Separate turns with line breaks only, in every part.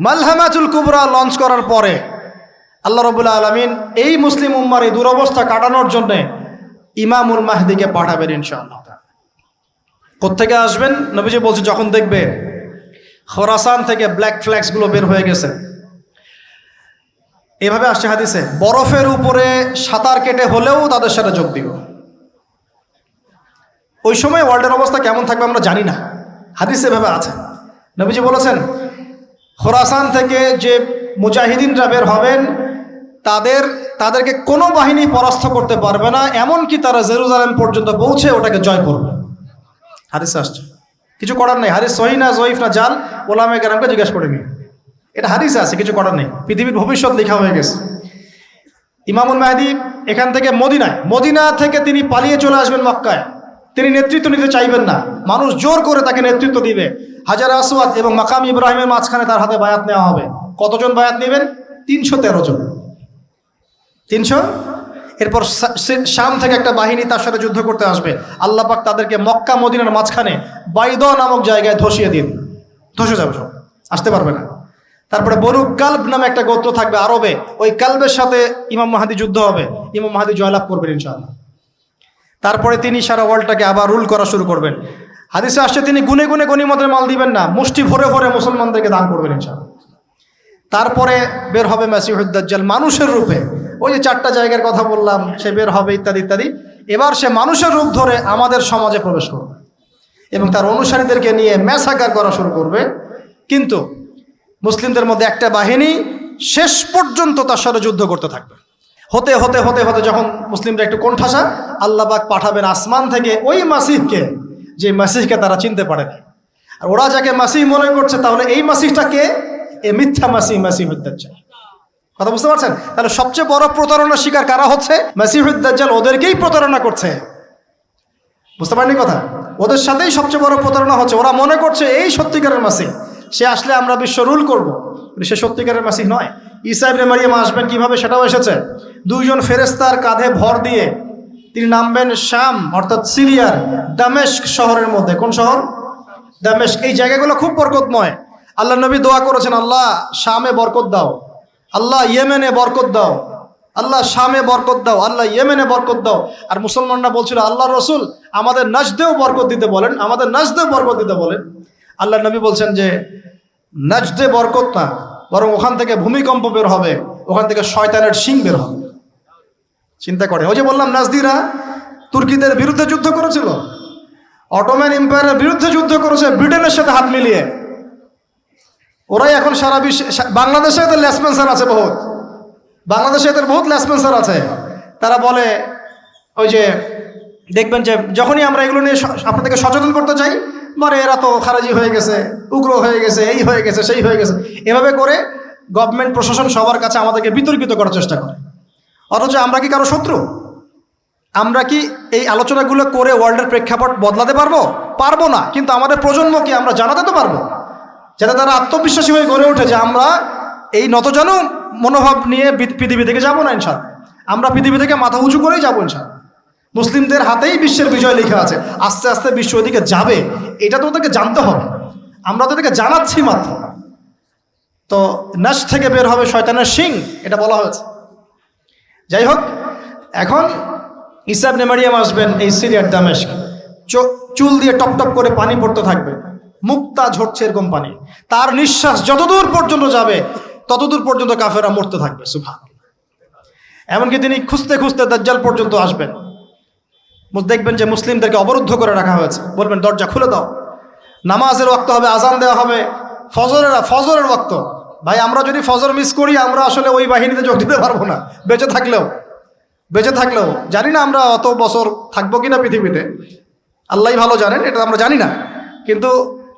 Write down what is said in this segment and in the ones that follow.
মালহামাতুল কুবরা launch করার পরে আল্লাহ রাব্বুল আলামিন এই মুসলিম উম্মার এই দুরবস্থা কাটানোর জন্য ইমামুল মাহদিকে পাঠাবেন ইনশাআল্লাহ। কোত্থেকে আসবেন? নবীজি বলছে যখন দেখবে খোরাসান থেকে ব্ল্যাক ফ্ল্যাগসগুলো বের হয়ে গেছে। এভাবে আসছে হাদিসে, বরফের উপরে সাঁতার কেটে হলেও তাদের সাথে যোগ দিব। ওই সময় ওয়ার্ল্ডের অবস্থা কেমন থাকবে আমরা জানি না, হাদিসে এভাবে আছে। নবীজি বলেছেন খোরাসান থেকে যে মুজাহিদিনরা বের হবেন তাদেরকে কোনো বাহিনী পরাস্ত করতে পারবে না, এমনকি তারা জেরুজালেম পর্যন্ত পৌঁছে ওটাকে জয় করবে। হাদিসে আসছে, কিছু করার নেই। হাদিস সহিহ না জয়ীফ না জাল, ওলামায়ে কেরামকে জিজ্ঞাসা করে নিন, এটা হাদিসে আছে, কিছু করার নেই। পৃথিবীর ভবিষ্যৎ লেখা হয়ে গেছে। ইমামুল মাহদি এখান থেকে মদিনা থেকে তিনি পালিয়ে চলে আসবেন মক্কায়। তিনি নেতৃত্ব নিতে চাইবেন না, মানুষ জোর করে তাকে নেতৃত্ব দিবে। হাজার আসওয়াদ এবং মাকাম ইব্রাহিমের মাঝখানে তার হাতে বায়াত নেওয়া হবে। কতজন বায়াত নেবেন? 313 জন। 300। এরপর শাম থেকে একটা বাহিনী তার সাথে যুদ্ধ করতে আসবে। আল্লাহ পাক তাদেরকে মক্কা মদিনার মাঝখানে বাইদা নামক জায়গায় ধসিয়ে দিন, ধসে যাবে, সব আসতে পারবে না। তারপরে বনু কালব নামে একটা গোত্র থাকবে আরবে, ওই কালবের সাথে ইমাম মাহদি যুদ্ধ হবে, ইমাম মাহদি জয়লাভ করবেন ইনশাআল্লাহ। তারপরে তিনি সারা ওয়ার্ল্ডটাকে আবার রুল করা শুরু করবেন। হাদিসে আসছে তিনি গুনে গুনে গনিমতের মাল দিবেন না, মুষ্টি ভরে ভরে মুসলমানদেরকে দান করবেন ইনশাআল্লাহ। তারপরে বের হবে মাসিহুদ দাজ্জাল মানুষের রূপে, ওই যে 4টা জায়গার কথা বললাম, সে বের হবে ইত্যাদি ইত্যাদি। এবার সে মানুষের রূপ ধরে আমাদের সমাজে প্রবেশ করবে এবং তার অনুসারীদেরকে নিয়ে ম্যাসাকার করা শুরু করবে। কিন্তু মুসলিমদের মধ্যে একটা বাহিনী শেষ পর্যন্ত তার সাথে যুদ্ধ করতে থাকবে। হতে হতে হতে হতে যখন মুসলিমরা একটু কোণঠাসা, আল্লাহ পাক পাঠাবেন আসমান থেকে ওই মাসিহকে, যে মাসিহকে তারা চিনতে পারে না। আর ওরা যাকে মাসিহ মনে করছে, তাহলে এই মাসিহটা কে? এ মিথ্যা মাসিহুদ দাজ্জাল। কথা বুঝতে পারছেন? তাহলে সবচেয়ে বড় প্রতারণার শিকার কারা হচ্ছে? মাসিহুদ দাজ্জাল ওদেরকেই প্রতারণা করছে। বুঝতে পারেননি কথা? ওদের সাথেই সবচেয়ে বড় প্রতারণা হচ্ছে। ওরা মনে করছে এই সত্যিকারের মাসিহ, সে আসলে আমরা বিশ্ব রুল করবো, কিন্তু সে সত্যিকারের মাসিহ নয়। ঈসা ইবনে মারিয়াম আসবেন কিভাবে সেটাও এসেছে। 2 জন ফেরেশতার কাঁধে ভর দিয়ে তিনি নামবেন শাম অর্থাৎ সিরিয়ার দামেস্ক শহরের মধ্যে। কোন শহর? দামেস্ক। এই জায়গাগুলো খুব বরকতময়। আল্লাহ নবী দোয়া করেছেন, আল্লাহ শামে বরকত দাও, আল্লাহ ইয়েমেনে বরকত দাও, আল্লাহ শামে বরকত দাও, আল্লাহ ইয়েমেনে বরকত দাও। আর মুসলমানরা বলছিল, আল্লাহ রসুল আমাদের নাজদেও বরকত দিতে বলেন, আমাদের নাজদেও বরকত দিতে বলেন। আল্লাহ নবী বলছেন যে নাজদে বরকত না, বরং ওখান থেকে ভূমিকম্প বের হবে, ওখান থেকে শয়তানের শিং বের হবে। চিন্তা করে, ওই যে বললাম নাজদিরা তুর্কিদের বিরুদ্ধে যুদ্ধ করেছিল, অটোম্যান এম্পায়ারের বিরুদ্ধে যুদ্ধ করেছে ব্রিটেনের সাথে হাত মিলিয়ে। ওরাই এখন সারা বিশ্বে, বাংলাদেশে এদের লেসপেন্সার আছে বহুত, বাংলাদেশে এদের বহুত লেসপেন্সার আছে। তারা বলে, ওই যে দেখবেন যে যখনই আমরা এগুলো নিয়ে আপনাদেরকে সচেতন করতে চাই, মানে এরা তো খারাজি হয়ে গেছে, উগ্র হয়ে গেছে, এই হয়ে গেছে, সেই হয়ে গেছে, এভাবে করে গভর্নমেন্ট প্রশাসন সবার কাছে আমাদেরকে বিতর্কিত করার চেষ্টা করে। অথচ আমরা কি কারো শত্রু? আমরা কি এই আলোচনাগুলো করে ওয়ার্ল্ডের প্রেক্ষাপট বদলাতে পারবো? পারবো না। কিন্তু আমাদের প্রজন্মকে আমরা জানাতে তো পারবো, যাতে তারা আত্মবিশ্বাসী হয়ে গড়ে ওঠে যে আমরা এই নতজানু মনোভাব নিয়ে পৃথিবী থেকে যাবো না ইনশাআল্লাহ। আমরা পৃথিবী থেকে মাথা উঁচু করেই যাবো ইনশাআল্লাহ। মুসলিমদের হাতেই বিশ্বের বিজয় লেখা আছে, আস্তে আস্তে বিশ্ব ওদিকে যাবে, এটা তো ওদেরকে জানতে হবে। আমরা তাদেরকে জানাচ্ছি মাত্র। তো নাশ থেকে বের হবে শয়তানের শিং, এটা বলা হয়েছে। যাই হোক, এখন ঈসা ইবনে মারিয়াম আসবেন এই সিরিয়ার দামেস্ক, চুল দিয়ে টপ টপ করে পানি পড়তে থাকবে, মুক্তা ঝরছে এরকম পানি। তার নিঃশ্বাস যতদূর পর্যন্ত যাবে ততদূর পর্যন্ত কাফেররা মরতে থাকবে। সুবহানাল্লাহ। এমনকি তিনি খুঁজতে খুঁজতে দাজ্জাল পর্যন্ত আসবেন। দেখবেন যে মুসলিমদেরকে অবরুদ্ধ করে রাখা হয়েছে, বলবেন দরজা খুলে দাও, নামাজের ওয়াক্ত হবে, আজান দেওয়া হবে, ফজরের ওয়াক্ত। ভাই আমরা যদি ফজর মিস করি, আমরা আসলে ওই বাহিনীতে যোগ দিতে পারবো না, বেঁচে থাকলেও জানি না আমরা অত বছর থাকবো কিনা পৃথিবীতে, আল্লাহই ভালো জানেন, এটা আমরা জানি না। কিন্তু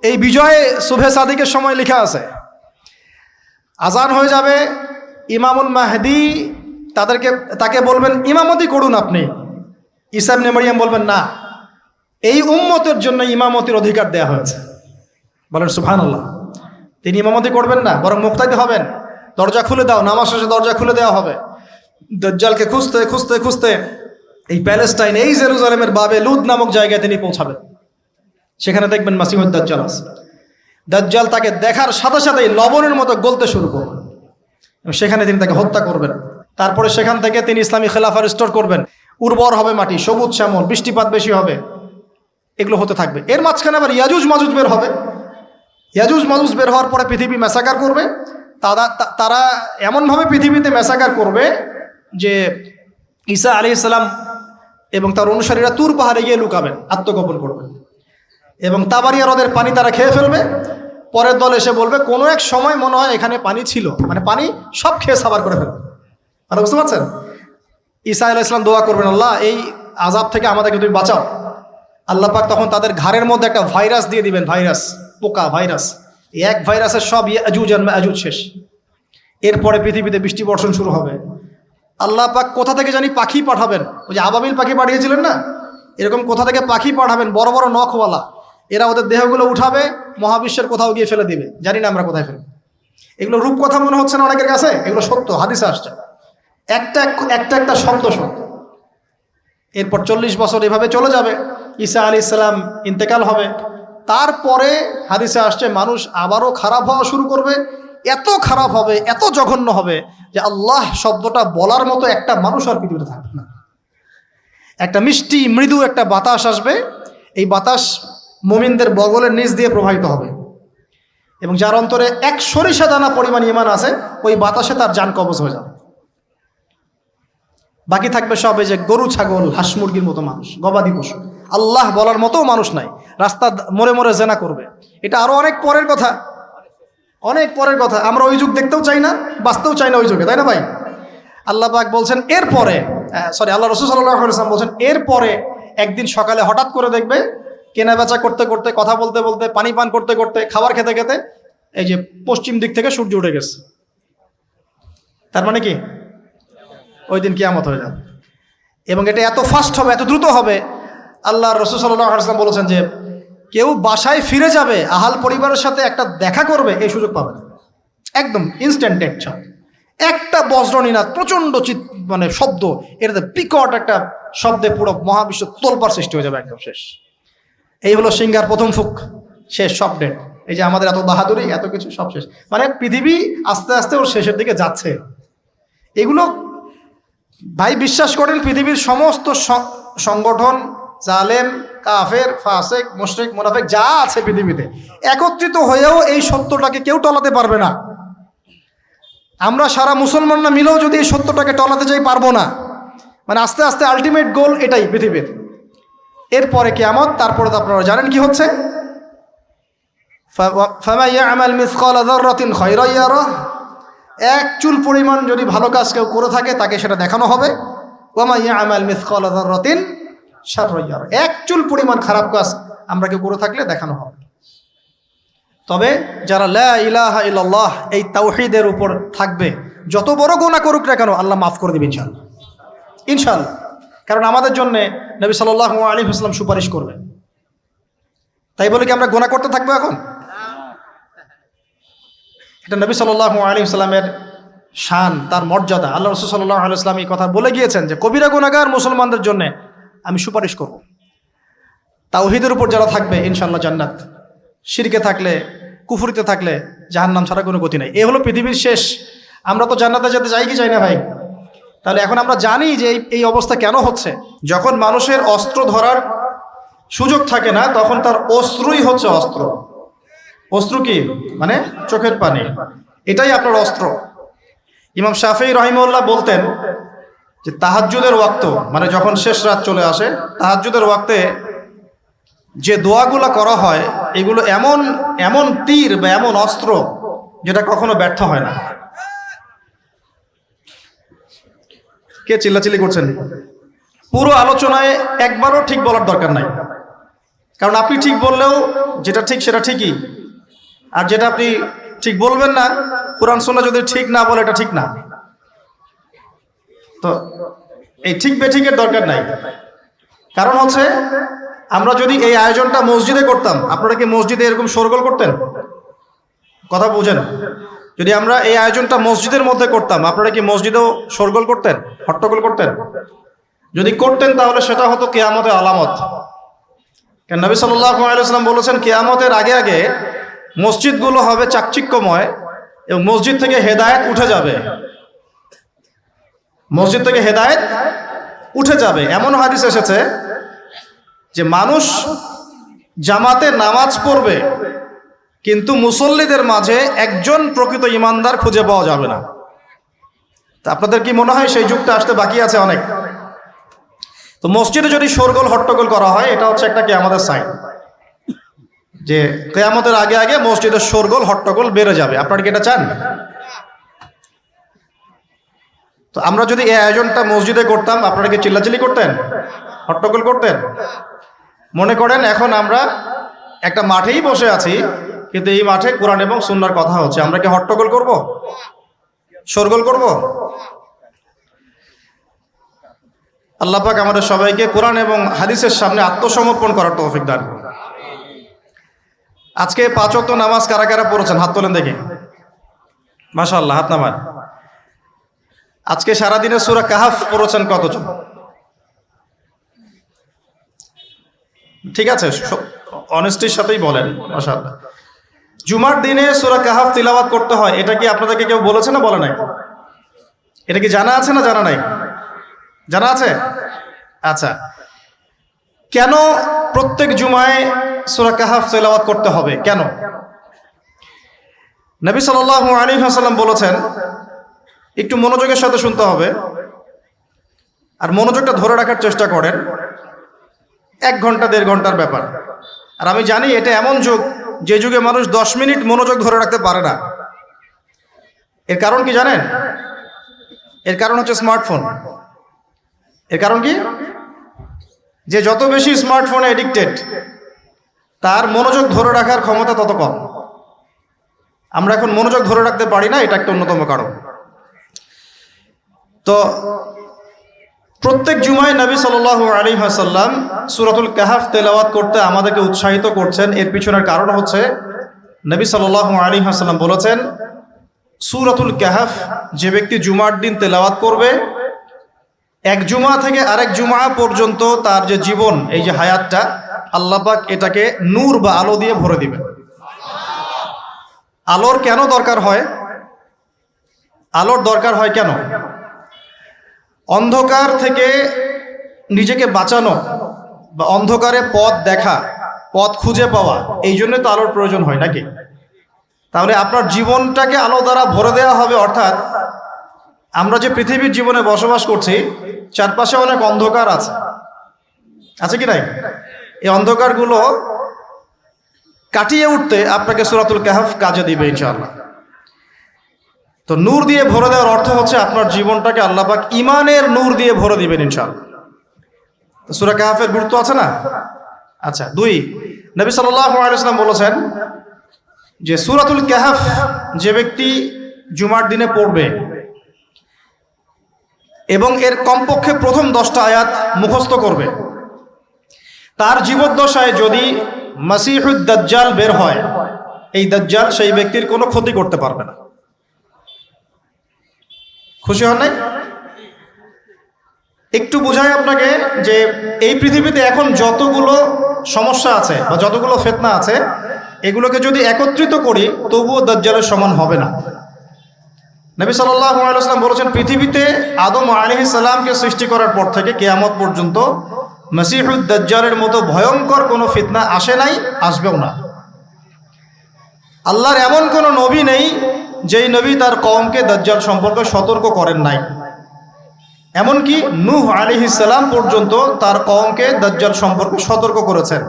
এই বিজয়ে সুবহে সাদিকের সময় লেখা আছে, আজান হয়ে যাবে, ইমামুল মাহদি তাকে বলবেন ইমামতি করুন আপনি। ঈসা ইবনে মারিয়াম বলবেন না, এই উম্মতের জন্য ইমামতির অধিকার দেয়া হয়েছে। বলেন সুবহানাল্লাহ। তিনি ইমামতি করবেন না, বরং মুক্তাদি হবেন। দরজা খুলে দাও, নামাজ শেষে দরজা খুলে দেওয়া হবে। দাজ্জালকে খুঁজতে খুঁজতে খুঁজতে এই প্যালেস্টাইন, এই জেরুজালেমের বাবে লুদ নামক জায়গায় তিনি পৌঁছাবেন। সেখানে দেখবেন মাসিহুদ দাজ্জাল আছে। দাজ্জাল তাকে দেখার সাথে সাথেই লবণের মতো গলতে শুরু করবেন এবং সেখানে তিনি তাকে হত্যা করবেন। তারপরে সেখান থেকে তিনি ইসলামী খেলাফা রিস্টোর করবেন, উর্বর হবে মাটি, সবুজ শ্যামল, বৃষ্টিপাত বেশি হবে, এগুলো হতে থাকবে। এর মাঝখানে আবার ইয়াজুজ মাজুজ বের হবে। ইয়াজুজ মাজুজ বের হওয়ার পরে পৃথিবী ম্যাসাকার করবে। তারা এমনভাবে পৃথিবীতে ম্যাসাকার করবে যে ঈসা আলাইহিস সালাম এবং তার অনুসারীরা তুর পাহাড়ে গিয়ে লুকাবেন, আত্মগোপন করবেন এবং তাবারিয়া হ্রদের পানি তারা খেয়ে ফেলবে। পরের দল এসে বলবে কোনো এক সময় মনে হয় এখানে পানি ছিল, মানে পানি সব খেয়ে সাবার করে ফেলবে। আর বুঝতে পারছেন? ঈসা আলাইহিস সালাম দোয়া করবেন, আল্লাহ এই আযাব থেকে আমাদেরকে তুমি বাঁচাও। আল্লাহ পাক তখন তাদের ঘাড়ের মধ্যে একটা ভাইরাস দিয়ে দিবেন, ভাইরাস, পোকা ভাইরাস। এক ভাইরাসের সব ইয়াজুজ আর মাজুজ শেষ। এরপরে পৃথিবীতে বৃষ্টি বর্ষণ শুরু হবে। আল্লাহ পাক কোথা থেকে জানি পাখি পাঠাবেন, ওই যে আবাবিল পাখি পাঠিয়েছিলেন না, এরকম কোথা থেকে পাখি পাঠাবেন বড় বড় নখওয়ালা। এরা ওদের দেহগুলো উঠাবে, মহাবিশ্বের কোথাও গিয়ে ফেলে দিবে, জানি না আমরা কোথায় ফেলব। এগুলো রূপকথা মনে হচ্ছে না অনেকের কাছে, এগুলো সত্য, হাদিসে আসছে, একটা শব্দ সত্য। এরপর 40 বছর এভাবে চলে যাবে, ঈসা আলাইহিস সালাম ইন্তেকাল হবে। তারপরে হাদিসে আসছে মানুষ আবারও খারাপ হওয়া শুরু করবে, এত খারাপ হবে, এত জঘন্য হবে যে আল্লাহ শব্দটা বলার মতো একটা মানুষ আর পৃথিবীতে থাকবে না। একটা মিষ্টি মৃদু একটা বাতাস আসবে, এই বাতাস মুমিনদের বগলের নিচ দিয়ে প্রবাহিত হবে এবং যার অন্তরে এক সরিষা দানা পরিমাণ ঈমান আছে, ওই বাতাসে তার জান কবজ হয়ে যাবে। বাকি থাকবে সব এই যে গরু ছাগল হাঁস মুরগির মতো মানুষ, গবাদি পশু। আল্লাহ বলার মতো মানুষ নাই, রাস্তা মোড়ে মোড়ে জেনা করবে। এটা আরো অনেক পরের কথা, অনেক পরের কথা। আমরা ওই যুগ দেখতেও চাই না, বাঁচতেও চাই না ওই যুগে, তাই না ভাই? আল্লাহ পাক বলছেন এরপরে, আল্লাহ রাসূল সাল্লাল্লাহু আলাইহি ওয়াসাল্লাম বলছেন এরপরে একদিন সকালে হঠাৎ করে দেখবে কেনা বেচা করতে করতে, কথা বলতে বলতে, পানি পান করতে করতে, খাবার খেতে খেতে এই যে পশ্চিম দিক থেকে সূর্য উঠে গেছে। তার মানে কি ওই দিন কিয়ামত হয়ে যাবে এবং এটা এত ফাস্ট হবে, এত দ্রুত হবে। আল্লাহ রাসূল সাল্লাল্লাহু আলাইহি ওয়াসাল্লাম বলেছেন যে কেউ বাসায় ফিরে যাবে, আহাল পরিবারের সাথে একটা দেখা করবে, এই সুযোগ পাবে না। একদম ইনস্ট্যান্ট ডেট ছাড়। একটা বজ্রনীনাদ, প্রচণ্ড মানে শব্দ, এটাতে বিকট একটা শব্দে পুরো মহাবিশ্ব তোলপাড় সৃষ্টি হয়ে যাবে, একদম শেষ। এই হলো সিঙ্গার প্রথম ফুক, শেষ, সব ডেট। এই যে আমাদের এত বাহাদুরি, এত কিছু সব শেষ, মানে পৃথিবী আস্তে আস্তে ওর শেষের দিকে যাচ্ছে। এগুলো ভাই বিশ্বাস করেন, পৃথিবীর সমস্ত সংগঠন, জালেম, কাফের, ফাসেক, মুশরিক, মুনাফিক যা আছে পৃথিবীতে, একত্রিত হয়েও এই সত্যটাকে কেউ টলাতে পারবে না। আমরা সারা মুসলমানরা মিলেও যদি এই সত্যটাকে টলাতে চাই, পারবো না। মানে আস্তে আস্তে আলটিমেট গোল এটাই পৃথিবীর। এরপরে কিয়ামত, তারপরে তো আপনারা জানেন কি হচ্ছে, ফামান ইয়ামাল মিসকালা যাররাতিন খায়রান ইয়ারাহ, এক চুল পরিমাণ যদি ভালো কাজ কেউ করে থাকে তাকে সেটা দেখানো হবে। ওয়া মান ইয়ামাল মিসকালা যাররাতিন শাররান ইয়ারাহ, এক চুল পরিমাণ খারাপ কাজ আমরা কেউ করে থাকলে দেখানো হবে। তবে যারা লা ইলাহা ইল্লাল্লাহ এই তাওহীদের উপর থাকবে, যত বড় গুনাহ করুক না কেন আল্লাহ মাফ করে দেবেন ইনশাআল্লাহ, ইনশাআল্লাহ। কারণ আমাদের জন্য নবী সাল্লাল্লাহু আলাইহি ওয়াসাল্লাম সুপারিশ করবেন। তাই বলে কি আমরা গুনাহ করতে থাকবো এখন? এটা নবী সাল্লাল্লাহু আলাইহি ওয়াসাল্লামের শান, তার মর্যাদা। আল্লাহ রাসূল সাল্লাল্লাহু আলাইহি ওয়াসাল্লাম এই কথা বলে গিয়েছেন যে কবিরা গুনাহগার মুসলমানদের জন্য আমি সুপারিশ করব। তাওহীদের উপর যারা থাকবে ইনশাআল্লাহ জান্নাত, শিরকে থাকলে, কুফরিতে থাকলে জাহান্নাম ছাড়া কোনো গতি নাই। এ হলো পৃথিবীর শেষ। আমরা তো জান্নাতে যেতে চাই কি চাই না ভাই? তাহলে এখন আমরা জানি যে এই অবস্থা কেন হচ্ছে। যখন মানুষের অস্ত্র ধরার সুযোগ থাকে না, তখন তার অস্ত্রই হচ্ছে অস্ত্র। অস্ত্র কি? মানে চোখের পানি, এটাই আপনার অস্ত্র। ইমাম শাফিঈ রাহিমাহুল্লাহ বলতেন যে তাহাজ্জুদের ওয়াক্ত, মানে যখন শেষ রাত চলে আসে, তাহাজ্জুদের ওয়াক্তে যে দোয়াগুলো করা হয় এগুলো এমন এমন তীর বা এমন অস্ত্র যেটা কখনো ব্যর্থ হয় না। কে চিল্লাচিল্লি করছেন? পুরো আলোচনায় একবারও ঠিক বলার দরকার নাই, কারণ আপনি ঠিক বললেও যেটা ঠিক সেটা ঠিকই, আর যেটা আপনি ঠিক বলবেন না, কোরআন সুন্নাহ যদি ঠিক না বলে এটা ঠিক না। তো এই ঠিক বেঠিকের দরকার নাই। কারণ হচ্ছে আমরা যদি এই আয়োজনটা মসজিদে করতাম, আপনারা কি মসজিদে এরকম শোরগোল করতেন? কথা বুঝেন, যদি আমরা এই আয়োজনটা মসজিদের মধ্যে করতাম, আপনারা কি মসজিদেও শোরগোল করতেন, হট্টগোল করতেন? যদি করতেন তাহলে সেটা হতো কিয়ামতের আলামত। কারণ নবী সাল্লাল্লাহু আলাইহি ওয়াসাল্লাম বলেছেন কিয়ামতের আগে আগে মসজিদগুলো হবে চাকচিক্যময় এবং মসজিদ থেকে হেদায়েত উঠে যাবে, মসজিদ থেকে হেদায়েত উঠে যাবে। এমন হাদিস এসেছে যে মানুষ জামাতে নামাজ পড়বে কিন্তু মুসল্লিদের মাঝে একজন প্রকৃত ইমানদার খুঁজে পাওয়া যাবে না। তা আপনাদের কি মনে হয় সেই যুগটা আসতে বাকি আছে অনেক? তো মসজিদে যদি শোরগোল হট্টগোল করা হয়, এটা হচ্ছে একটা কিয়ামতের সাইন, যে কিয়ামতের আগে আগে মসজিদের শোরগোল হট্টগোল বেড়ে যাবে। আপনারা কি এটা চান? তো আমরা যদি এই আয়োজনটা মসজিদে করতাম, আপনারা কি চিল্লাচিল্লি করতেন, হট্টগোল করতেন? মনে করেন এখন আমরা একটা মাঠেই বসে আছি, কিন্তু এই মাঠে কোরআন এবং সুন্নাহর কথা হচ্ছে, আমরা কি হট্টগোল করব, শোরগোল করব? আল্লাহ পাক আমাদের সবাইকে কোরআন এবং হাদিসের সামনে আত্মসমর্পণ করার তৌফিক দান করুন। আজকে 5 ওয়াক্ত নামাজ কারা কারা পড়েছেন? হাত তোলেন দেখি। মাশাআল্লাহ, হাত নামান। আজকে সারাদিনে সূরা কাহাফ পড়েছেন কতজন? ঠিক আছে, অনেস্টির সাথেই বলেন। মাশাআল্লাহ। জুমার দিনে সূরা কাহাফ তিলাওয়াত করতে হয়, এটা কি আপনাদেরকে কেউ বলেছে না বলে নাই? এটা কি জানা আছে না জানা নাই? জানা আছে? আচ্ছা, কেন প্রত্যেক জুমায় সূরা কাহাফ তিলাওয়াত করতে হবে? কেন? নবী সাল্লাল্লাহু আলাইহি ওয়াসাল্লাম বলেছেন, একটু মনোযোগের সাথে শুনতে হবে আর মনোযোগটা ধরে রাখার চেষ্টা করেন। 1 ঘন্টা 1.5 ঘন্টার ব্যাপার। আর আমি জানি এটা এমন যুগ যে যুগে মানুষ 10 মিনিট মনোযোগ ধরে রাখতে পারে না। এর কারণ কি জানেন? এর কারণ হচ্ছে স্মার্টফোন। এর কারণ কি? যে যত বেশি স্মার্টফোনে এডিক্টেড, তার মনোযোগ ধরে রাখার ক্ষমতা তত কম। আমরা এখন মনোযোগ ধরে রাখতে পারি না, এটা একটা অন্যতম কারণ। তো প্রত্যেক জুমায় নবী সাল্লাল্লাহু আলাইহি ওয়াসাল্লাম সূরাতুল কাহাফ তেলাওয়াত করতে আমাদেরকে উৎসাহিত করছেন। এর পিছনের কারণ হচ্ছে নবী সাল্লাল্লাহু আলাইহি ওয়াসাল্লাম বলেছেন, সূরাতুল কাহাফ যে ব্যক্তি জুমার দিন তেলাওয়াত করবে, এক জুমা থেকে আরেক জুমা পর্যন্ত তার যে জীবন, এই যে হায়াতটা, আল্লাহ পাক এটাকে নূর বা আলো দিয়ে ভরে দিবেন। আলোর কেন দরকার হয়? আলোর দরকার হয় কেন? অন্ধকার থেকে নিজেকে বাঁচানো বা অন্ধকারে পথ দেখা, পথ খুঁজে পাওয়া, এই জন্য তো আলোর প্রয়োজন হয় নাকি? তাহলে আপনার জীবনটাকে আলো দ্বারা ভরে দেওয়া হবে। অর্থাৎ আমরা যে পৃথিবীর জীবনে বসবাস করছি, চারপাশে অনেক অন্ধকার আছে, আছে কি নাই? এই অন্ধকারগুলো কাটিয়ে উঠতে আপনাকে সূরাতুল কাহাফ কাজে দিবে ইনশাআল্লাহ। তো নূর দিয়ে ভরে দেওয়ার অর্থ হচ্ছে আপনার জীবনটাকে আল্লাহ পাক ঈমানের নূর দিয়ে ভরে দিবেন ইনশাআল্লাহ। তো সূরা কাহাফের গুরুত্ব আছে না? আচ্ছা, 2, নবী সাল্লাল্লাহু আলাইহি ওয়াসাল্লাম বলেছেন যে সূরাতুল কাহাফ যে ব্যক্তি জুমার দিনে পড়বে এবং এর কমপক্ষে প্রথম 10টা আয়াত মুখস্থ করবে, তার জীবদ্দশায় যদি মাসিহুদ দাজ্জাল বের হয়, এই দাজ্জাল সেই ব্যক্তির কোনো ক্ষতি করতে পারবে না। খুশি হন নাই? একটু বোঝাই আপনাকে যে এই পৃথিবীতে এখন যতগুলো সমস্যা আছে বা যতগুলো ফিতনা আছে, এগুলোকে যদি একত্রিত করি তবুও দাজ্জালের সমান হবে না। নবী সাল্লাল্লাহু আলাইহি ওয়াসাল্লাম বলেছেন, পৃথিবীতে আদম আলাইহিস সালামকে সৃষ্টি করার পর থেকে কিয়ামত পর্যন্ত মাসিহুদ দাজ্জালের মতো ভয়ঙ্কর কোনো ফিতনা আসে নাই, আসবেও না। আল্লাহর এমন কোনো নবী নেই যেই নবী তার কওমকে দাজ্জাল সম্পর্কে সতর্ক করেন নাই। এমনকি নূহ আলাইহিস সালাম পর্যন্ত তার কওমকে দাজ্জাল সম্পর্কে সতর্ক করেছেন।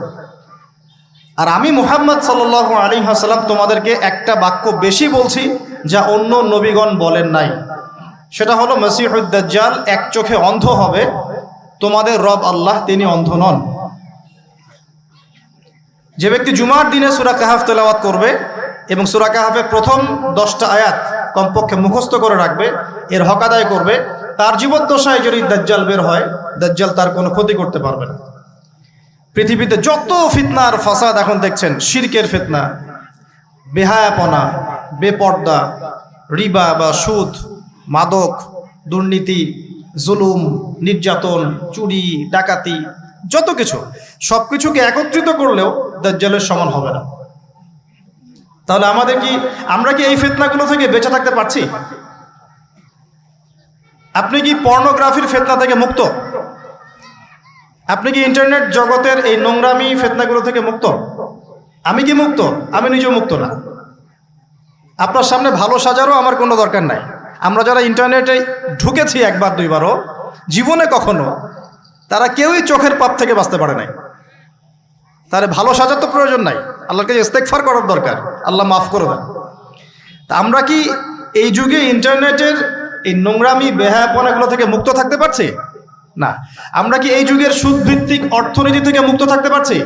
আর আমি মুহাম্মদ সাল্লাল্লাহু আলাইহি ওয়াসাল্লাম তোমাদেরকে একটা বাক্য বেশি বলছি যা অন্য নবীগণ বলেন নাই, সেটা হলো মাসিহুদ দাজ্জাল এক চোখে অন্ধ হবে, তোমাদের রব আল্লাহ তিনি অন্ধ নন। যে ব্যক্তি জুমার দিনে সূরা কাহাফ তেলাওয়াত করবে এবং সূরা কাহাফের প্রথম 10টা আয়াত কমপক্ষে মুখস্থ করে রাখবে, এর হক আদায় করবে, তার জীবদ্দশায় যদি দাজ্জাল বের হয়, দাজ্জাল তার কোনো ক্ষতি করতে পারবে না। পৃথিবীতে যত ফিতনা আর ফাসাদ এখন দেখছেন, শিরকের ফিতনা, বেহায়াপনা, বেপর্দা, রিবা বা সুদ, মাদক, দুর্নীতি, জুলুম, নির্যাতন, চুরি, ডাকাতি, যত কিছু, সব কিছুকে একত্রিত করলেও দাজ্জালের সমান হবে না। তাহলে আমরা কি এই ফিতনাগুলো থেকে বেঁচে থাকতে পারছি? আপনি কি পর্নোগ্রাফির ফিতনা থেকে মুক্ত? আপনি কি ইন্টারনেট জগতের এই নোংরামি ফিতনাগুলো থেকে মুক্ত? আমি কি মুক্ত? আমি নিজেও মুক্ত না। আপনার সামনে ভালো সাজারও আমার কোনো দরকার নাই। আমরা যারা ইন্টারনেটে ঢুকেছি একবার দুইবারও জীবনে কখনো, তারা কেউই চোখের পাপ থেকে বাঁচতে পারে নাই। তাহলে ভালো সাজার তো প্রয়োজন নাই, আল্লাহকে ইস্তেগফার করার দরকার, আল্লাহ মাফ করে দেন। তা আমরা কি এই যুগে ইন্টারনেটের এই নোংরামি বেহায়াপনাগুলো থেকে মুক্ত থাকতে পারছি? না। আমরা কি এই যুগের সুদভিত্তিক অর্থনীতি থেকে মুক্ত থাকতে পারছি?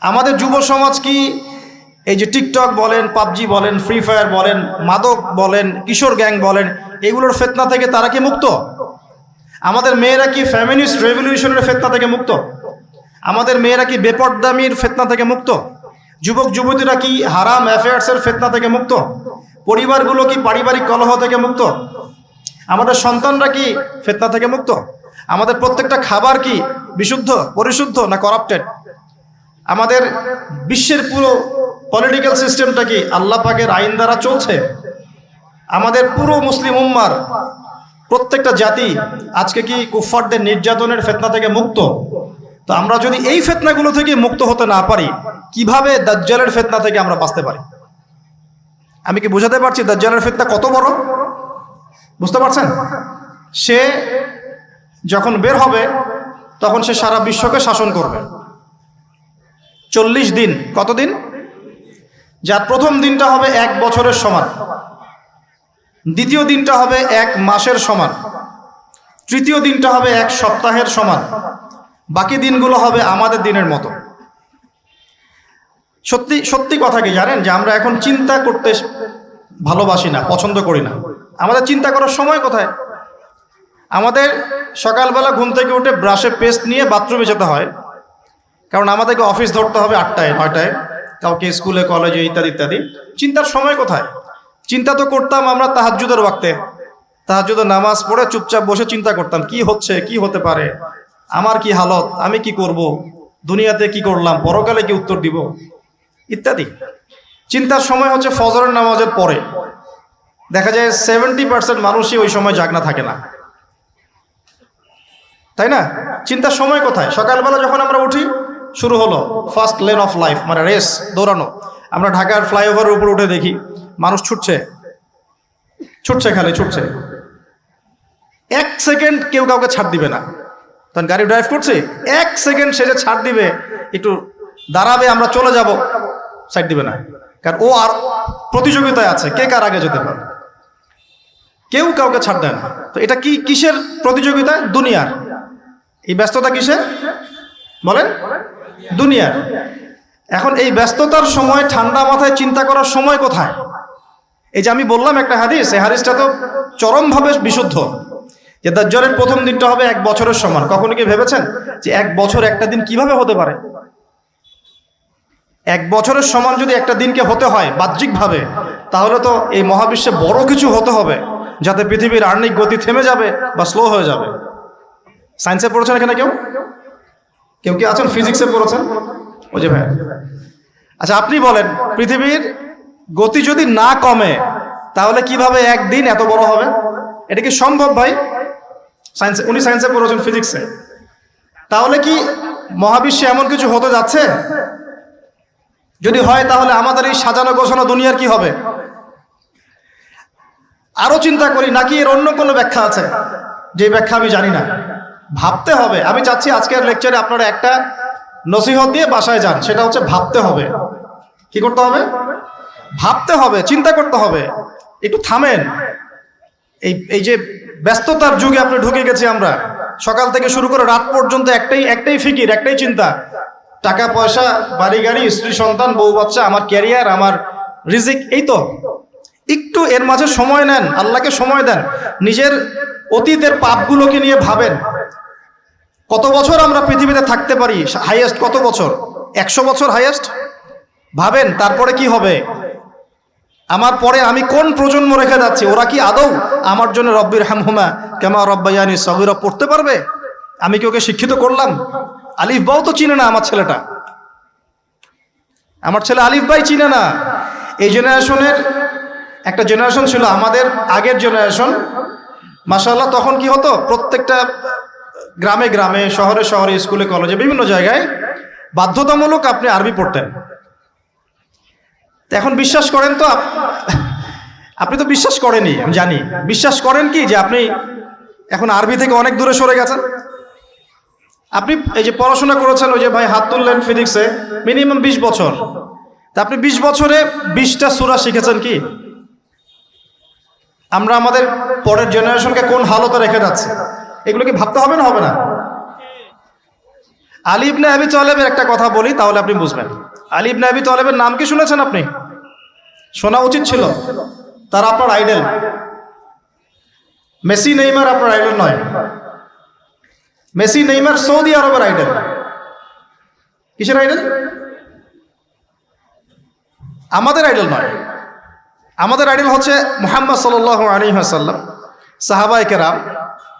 আমাদের যুব সমাজ কি এই যে টিকটক বলেন, পাবজি বলেন, ফ্রি ফায়ার বলেন, মাদক বলেন, কিশোর গ্যাং বলেন, এগুলোর ফিতনা থেকে তারা কি মুক্ত? আমাদের মেয়েরা কি ফেমিনিস্ট রেভলিউশনের ফিতনা থেকে মুক্ত? আমাদের মেয়েরা কি বেপরদামির ফিতনা থেকে মুক্ত? যুবক যুবতীরা কি হারাম অ্যাফেয়ার্সের ফিতনা থেকে মুক্ত? পরিবারগুলো কি পারিবারিক কলহ থেকে মুক্ত? আমাদের সন্তানরা কি ফিতনা থেকে মুক্ত? আমাদের প্রত্যেকটা খাবার কি বিশুদ্ধ, পরিশুদ্ধ না করাপ্টেড? আমাদের বিশ্বের পুরো পলিটিক্যাল সিস্টেমটা কি আল্লাহ পাকের আইন দ্বারা চলছে? আমাদের পুরো মুসলিম উম্মার প্রত্যেকটা জাতি আজকে কি কুফফারদের নির্যাতনের ফিতনা থেকে মুক্ত? তো আমরা যদি এই ফিতনাগুলো থেকে মুক্ত হতে না পারি, কিভাবে দাজ্জালের ফিতনা থেকে আমরা বাঁচতে পারি? আমি কি বোঝাতে পারছি দাজ্জালের ফিতনা কত বড়? বুঝতে পারছেন? সে যখন বের হবে তখন সে সারা বিশ্বকে শাসন করবে 40 দিন। কতদিন? যার প্রথম দিনটা হবে 1 বছরের সমান, দ্বিতীয় দিনটা হবে 1 মাসের সমান, তৃতীয় দিনটা হবে 1 সপ্তাহের সমান, বাকি দিনগুলো হবে আমাদের দিনের মতো। সত্যি সত্যি কথা কি জানেন যে আমরা এখন চিন্তা করতে ভালোবাসি না, পছন্দ করি না। আমাদের চিন্তা করার সময় কোথায়? আমাদের সকালবেলা ঘুম থেকে উঠে ব্রাশে পেস্ট নিয়ে বাথরুমে যেতে হয়, কারণ আমাদেরকে অফিস ধরতে হবে 8টায় 9টায়, কাউকে স্কুলে কলেজে ইত্যাদি ইত্যাদি। চিন্তার সময় কোথায়? চিন্তা তো করতাম আমরা তাহাজ্জুদের ওয়াক্তে, তাহাজ্জুদের নামাজ পড়ে চুপচাপ বসে চিন্তা করতাম কি হচ্ছে, কি হতে পারে, আমার কি হালত, আমি কি করব, দুনিয়াতে কি করলাম, পরকালে কি উত্তর দিব ইত্যাদি। চিন্তার সময় হচ্ছে ফজরের নামাজের পরে। দেখা যায় 70% মানুষই ওই সময় জাগনা থাকে না, তাই না? চিন্তার সময় কোথায়? সকালবেলা যখন আমরা উঠি শুরু হলো ফার্স্ট লেন অফ লাইফ, মানে রেস, দৌড়ানো। আমরা ঢাকার ফ্লাইওভারের উপর উঠে দেখি মানুষ ছুটছে, খালি ছুটছে। 1 সেকেন্ড কেউ কাউকে ছাড় দিবে না। তখন গাড়ি ড্রাইভ করছে, 1 সেকেন্ড সে যে ছাড় দিবে, একটু দাঁড়াবে, আমরা চলে যাব, সাইড দিবে না, কারণ ও আর প্রতিযোগিতায় আছে কে কার আগে যেতে পারে। কেউ কাউকে ছাড় দেয় না। তো এটা কি কিসের প্রতিযোগিতা? দুনিয়ার। এই ব্যস্ততা কিসের বলেন? দুনিয়ার। এখন এই ব্যস্ততার সময় ঠান্ডা মাথায় চিন্তা করার সময় কোথায়? এই যে আমি বললাম একটা হাদিস, এই হাদিসটা তো চরমভাবে বিশুদ্ধ, যে দাজ্জালের প্রথম দিনটা হবে 1 বছরের সমান। কখনো কি ভেবেছেন যে 1 বছর একটা দিন কিভাবে হতে পারে? 1 বছরের সমান যদি একটা দিনকে হতে হয় বাহ্যিকভাবে, তাহলে তো এই মহাবিশ্বে বড় কিছু হতে হবে, যাতে পৃথিবীর আর্নিক গতি থেমে যাবে বা স্লো হয়ে যাবে। সায়েন্সে পড়েছেন এখানে কেউ কি আছেন? ফিজিক্সে পড়েছেন? ওই যে ভাই, আচ্ছা আপনি বলেন, পৃথিবীর গতি যদি না কমে তাহলে কিভাবে একদিন এত বড় হবে? এটা কি সম্ভব ভাই? সায়েন্সে, উনি সায়েন্সে পড়েছেন, ফিজিক্সে। তাহলে কি মহাবিশ্বে এমন কিছু হতে যাচ্ছে? যদি হয় তাহলে আমাদের এই সাজানো গোছানো দুনিয়ার কি হবে? আরো চিন্তা করি, নাকি এর অন্য কোনো ব্যাখ্যা আছে, যে ব্যাখ্যা আমি জানি না? ভাবতে হবে। আমি চাচ্ছি আজকের লেকচারে আপনারা একটা নসিহত দিয়ে বাসায় যান, সেটা হচ্ছে ভাবতে হবে। কি করতে হবে? ভাবতে হবে, চিন্তা করতে হবে। একটু থামেন। এই যে ব্যস্ততার যুগে আপনি ঢুকে গেছি আমরা, সকাল থেকে শুরু করে রাত পর্যন্ত একটাই ফিকির, একটাই চিন্তা, টাকা পয়সা, বাড়ি গাড়ি, স্ত্রী সন্তান, বউ বাচ্চা, আমার ক্যারিয়ার, আমার রিজিক, এই তো। একটু এর মাঝে সময় নেন, আল্লাহকে সময় দেন, নিজের অতীতের পাপগুলোকে নিয়ে ভাবেন। কত বছর আমরা পৃথিবীতে থাকতে পারি? হাইয়েস্ট কত বছর? 100 বছর হাইয়েস্ট। ভাবেন তারপরে কি হবে? আমার পরে আমি কোন প্রজন্ম রেখে যাচ্ছি? ওরা কি আদৌ আমার জন্য রব্বির হামহুমা কামা রব্বায়ানি সগীরা পড়তে পারবে? আমি কি ওকে শিক্ষিত করলাম? আলিফ বাও তো চিনে না আমার ছেলেটা, আমার ছেলে আলিফ বাই চিনে না। এই জেনারেশনের একটা জেনারেশন ছিল আমাদের আগের জেনারেশন, মাশাআল্লাহ। তখন কি হতো, প্রত্যেকটা গ্রামে গ্রামে, শহরে শহরে, স্কুলে কলেজে, বিভিন্ন জায়গায় বাধ্যতামূলক আপনি আরবি পড়তেন। এখন বিশ্বাস করেন তো, আপনি তো বিশ্বাস করেনই, আমি জানি। বিশ্বাস করেন কি যে আপনি এখন আরবি থেকে অনেক দূরে সরে গেছেন? আপনি এই যে পড়াশোনা করেছেন, ওই যে ভাই হাত তুললেন ফিজিক্সে, মিনিমাম 20 বছর, তা আপনি 20 বছরে 20টা সূরা শিখেছেন কি? আমরা আমাদের পরের জেনারেশনকে কোন হালতে রেখে যাচ্ছি, এগুলো কি ভাবতে হবে না, হবে না? আলী ইবনে আবি তালেবের একটা কথা বলি, তাহলে আপনি বুঝবেন। আলী ইবনে আবি তালেবের নাম কি শুনেছেন আপনি? শোনা উচিত ছিল। তারা আপনার আইডল। মেসি নেইমার আপনার আইডল নয়। মেসি নেইমার সৌদি আরবের আইডল। কিসের আইডল? আমাদের আইডল নয়। আমাদের আইডল হচ্ছে মুহাম্মদ সাল্লাল্লাহু আলাইহি ওয়াসাল্লাম, সাহাবায়ে কেরাম,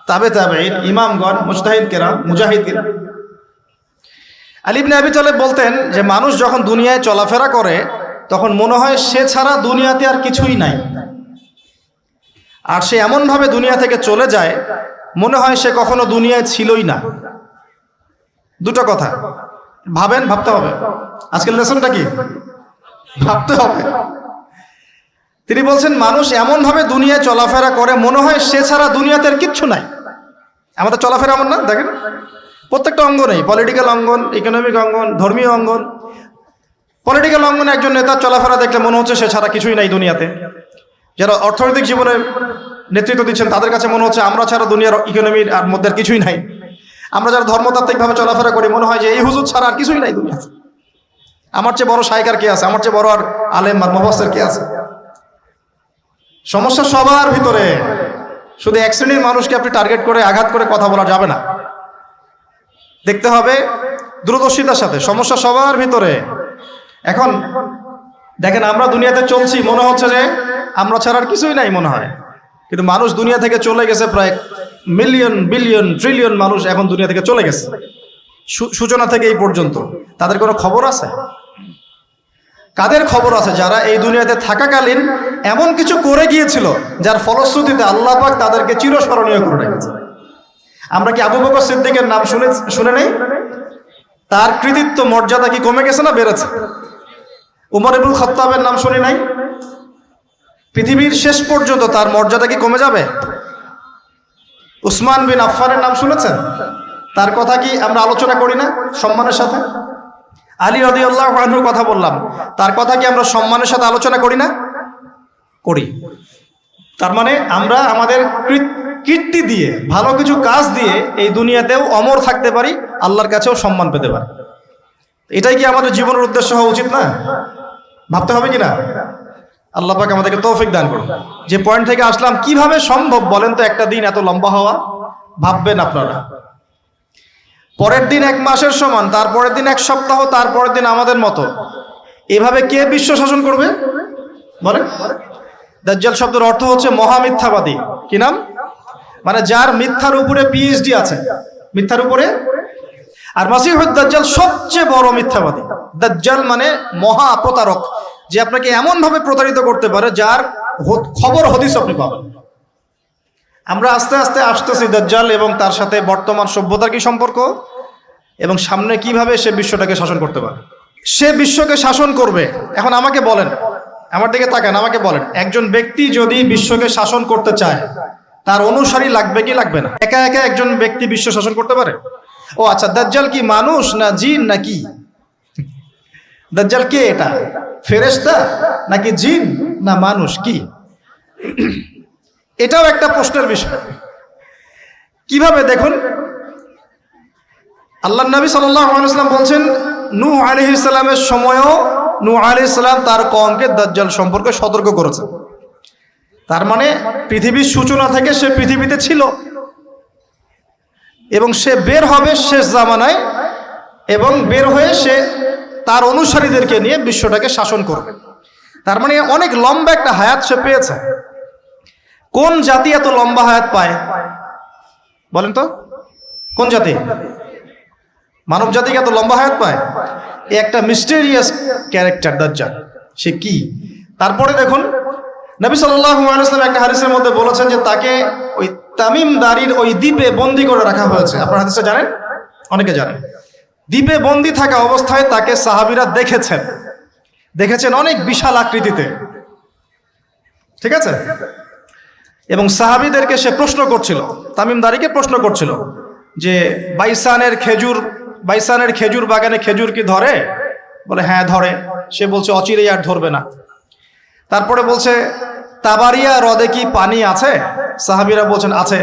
তাবেঈন, ইমামগণ, মুজতাহিদ কেরাম, মুজাহিদ কেরাম। আলী ইবনে আবি তালেব বলতেন যে মানুষ যখন দুনিয়ায় চলাফেরা করে তখন মনে হয় সে ছাড়া দুনিয়াতে আর কিছুই নাই, আর সে এমনভাবে দুনিয়া থেকে চলে যায় মনে হয় সে কখনো দুনিয়ায় ছিলই না। দুটো কথা ভাবেন, ভাবতে হবে। আজকের লেসনটা কি? ভাবতে হবে। তিনি বলছেন মানুষ এমনভাবে দুনিয়ায় চলাফেরা করে মনে হয় সে ছাড়া দুনিয়াতে আর কিচ্ছু নাই। আমাদের চলাফেরা এমন না, দেখেন প্রত্যেকটা অঙ্গনেই, পলিটিক্যাল অঙ্গন, ইকোনমিক অঙ্গন, ধর্মীয় অঙ্গন। পলিটিক্যাল অঙ্গনে একজন নেতার চলাফেরা দেখলে মনে হচ্ছে সে ছাড়া কিছুই নাই দুনিয়াতে। যারা অর্থনৈতিক জীবনে নেতৃত্ব দিচ্ছেন তাদের কাছে মনে হচ্ছে আমরা ছাড়া দুনিয়ার ইকোনমির আর মধ্যে আর কিছুই নাই। আমরা যারা ধর্মতাত্ত্বিকভাবে চলাফেরা করি মনে হয় যে এই হুজুর ছাড়া আর কিছুই নাই দুনিয়াতে। আমার চেয়ে বড় শায়ক আর কে আছে, আমার চেয়ে বড় আর আলেম আর মুফাসসির কে আছে? সমস্যা সবার ভিতরে। শুধু এক শ্রেণীর মানুষকে আপনি টার্গেট করে আঘাত করে কথা বলা যাবে না। দেখতে হবে দূরদর্শিতার সাথে, সমস্যা সবার ভিতরে। এখন দেখেন আমরা দুনিয়াতে চলছি, মনে হচ্ছে যে আমরা ছাড়া আর কিছুই নাই মনে হয়, কিন্তু মানুষ দুনিয়া থেকে চলে গেছে। প্রায় মিলিয়ন, বিলিয়ন, ট্রিলিয়ন মানুষ এখন দুনিয়া থেকে চলে গেছে সূচনা থেকে এই পর্যন্ত। তাদের কোনো খবর আছে? কাদের খবর আছে? যারা এই দুনিয়াতে থাকাকালীন এমন কিছু করে গিয়েছিল যার ফলশ্রুতিতে আল্লাহ পাক তাদেরকে চিরস্মরণীয় করে রেখেছে। আমরা কি আবু বকর সিদ্দিকের নাম শুনে নেই? তার কৃতিত্ব মর্যাদা কি কমে গেছে না বেড়েছে? উমর ইবনুল খাত্তাবের নাম শুনি নাই? পৃথিবীর শেষ পর্যন্ত তার মর্যাদা কি কমে যাবে? উসমান বিন আফফানের নাম শুনেছেন? তার কথা কি আমরা আলোচনা করি না সম্মানের সাথে? আলী রাদিয়াল্লাহু আনহুর কথা বললাম, তার কথা কি আমরা সম্মানের সাথে আলোচনা করি না? করি। তার মানে আমরা আমাদের কীর্তি দিয়ে, ভালো কিছু কাজ দিয়ে এই দুনিয়াতেও অমর থাকতে পারি, আল্লাহর কাছেও সম্মান পেতে পারি। এটাই কি আমাদের জীবনের উদ্দেশ্য হওয়া উচিত না? ভাবতে হবে কিনা? আল্লাহ পাক আমাদেরকে তৌফিক দান করুন। যে পয়েন্ট থেকে আসলাম, কিভাবে সম্ভব বলেন তো একটা দিন এত লম্বা হওয়া? ভাববেন আপনারা, পরের দিন 1 মাসের সমান, তারপরের দিন 1 সপ্তাহ, তারপরের দিন আমাদের মতো। এভাবে কে বিশ্ব শাসন করবে বলেন? দাজ্জাল শব্দের অর্থ হচ্ছে মহামিথ্যাবাদী। কি নাম? মানে যার মিথ্যার উপরে পিএইচডি আছে, মিথ্যার উপরে। আর মাসিহুদ দাজ্জাল সবচেয়ে বড় মিথ্যাবাদী। দাজ্জাল মানে মহা প্রতারক, যে আপনাকে এমন ভাবে প্রতারিত করতে পারে যার খবর হদিস আপনি পাবেন। আমরা আস্তে আস্তে আসতেছি দাজ্জাল এবং তার সাথে বর্তমান সভ্যতার কি সম্পর্ক, এবং সামনে কিভাবে সে বিশ্বটাকে শাসন করতে পারে। সে বিশ্বকে শাসন করবে। এখন আমাকে বলেন, আমার দিকে তাকান, আমাকে বলেন, একজন ব্যক্তি যদি বিশ্বকে শাসন করতে চায় তার অনুসারী লাগবে কি লাগবে না? একা একা একজন ব্যক্তি বিশ্ব শাসন করতে পারে? ও আচ্ছা, দাজ্জাল কি মানুষ না জিন নাকি? দাজ্জাল কে? এটা ফেরেশতা নাকি জিন না মানুষ? কি? এটাও একটা প্রশ্নের বিষয়। কিভাবে? দেখুন, আল্লাহর নবী সাল্লাল্লাহু আলাইহি ওয়াসাল্লাম বলছেন, নূহ আলাইহিস সালামের সময়ও নূহ আলাইহিস সালাম তার কওমকে দাজ্জাল সম্পর্কে সতর্ক করেছেন। তার মানে পৃথিবীর সূচনা থেকে সে পৃথিবীতে ছিল, এবং সে বের হবে শেষ জামানায়, এবং বের হয়ে সে তার অনুসারীদেরকে নিয়ে বিশ্বটাকে শাসন করবে। তার মানে অনেক লম্বা একটা হায়াত সে পেয়েছে। কোন জাতি এত লম্বা হায়াত পায় বলেন তো? কোন জাতি? মানব জাতিকে এত লম্বা হায়াত পায়? একটা মিস্টেরিয়াস ক্যারেক্টার দাজ্জাল। সে কি? তারপরে দেখুন নবী সাল্লাল্লাহু আলাইহি ওয়াসাল্লাম একটা হাদিসের মধ্যে বলেছেন যে তাকে ওই তামিম দারির ওই দ্বীপে বন্দী করে রাখা হয়েছে। আপনারা হাদিসটা জানেন, অনেকে জানেন। দ্বীপে বন্দী থাকা অবস্থায় তাকে সাহাবীরা দেখেছেন অনেক বিশাল আকৃতিতে, ঠিক আছে। এবং সাহাবীদেরকে সে প্রশ্ন করছিল, তামিম দারিকে প্রশ্ন করছিল যে বাইসানের খেজুর বাগানে খেজুর কি ধরে? বলে হ্যাঁ ধরে। সে বলছে অচিরেই আর ধরবে না। তারপরে বলছে তাবারিয়া হ্রদে কি পানি আছে? সাহাবীরা বলছেন আছে।